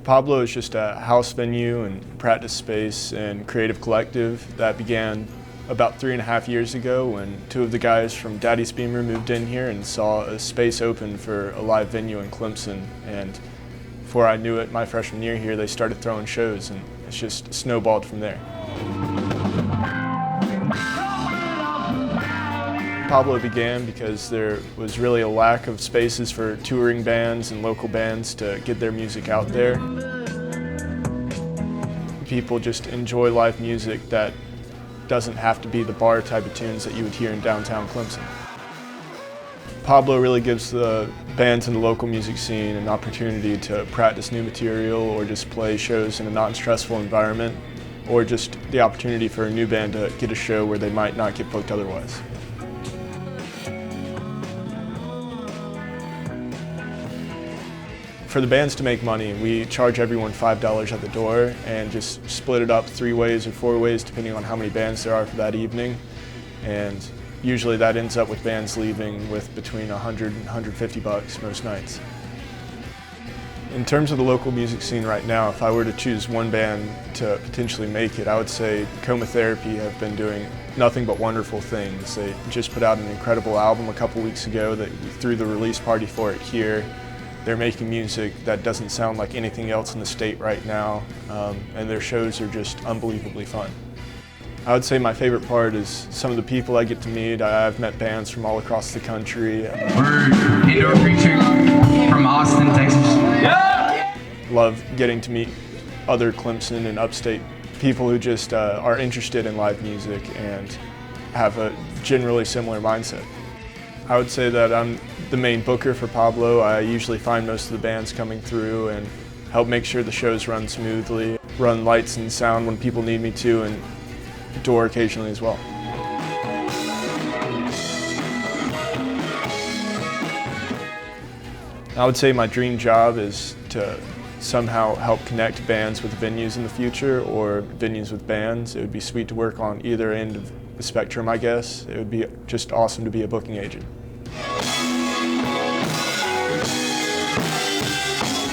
Pablo is just a house venue and practice space and creative collective that began about 3.5 years ago when two of the guys from Daddy's Beamer moved in here and saw a space open for a live venue in Clemson. And before I knew it, my freshman year here, they started throwing shows, and it's just snowballed from there. Pablo began because there was really a lack of spaces for touring bands and local bands to get their music out there. People just enjoy live music that doesn't have to be the bar type of tunes that you would hear in downtown Clemson. Pablo really gives the bands in the local music scene an opportunity to practice new material or just play shows in a non-stressful environment, or just the opportunity for a new band to get a show where they might not get booked otherwise. For the bands to make money, we charge everyone $5 at the door and just split it up 3 ways or 4 ways depending on how many bands there are for that evening. And usually that ends up with bands leaving with between $100 and $150 most nights. In terms of the local music scene right now, if I were to choose one band to potentially make it, I would say Coma Therapy have been doing nothing but wonderful things. They just put out an incredible album a couple weeks ago that we threw the release party for it here. They're making music that doesn't sound like anything else in the state right now, and their shows are just unbelievably fun. I would say my favorite part is some of the people I get to meet. I've met bands from all across the country. We're indoor preaching from Austin, Texas. Yeah! Love getting to meet other Clemson and upstate people who just are interested in live music and have a generally similar mindset. I would say that I'm the main booker for Pablo. I usually find most of the bands coming through and help make sure the shows run smoothly, run lights and sound when people need me to, and door occasionally as well. I would say my dream job is to somehow help connect bands with venues in the future, or venues with bands. It would be sweet to work on either end of the spectrum, I guess. It would be just awesome to be a booking agent.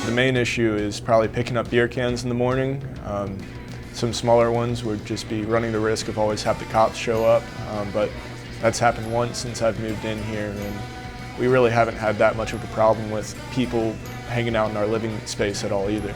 The main issue is probably picking up beer cans in the morning. Some smaller ones would just be running the risk of always have the cops show up, but that's happened once since I've moved in here, and we really haven't had that much of a problem with people hanging out in our living space at all either.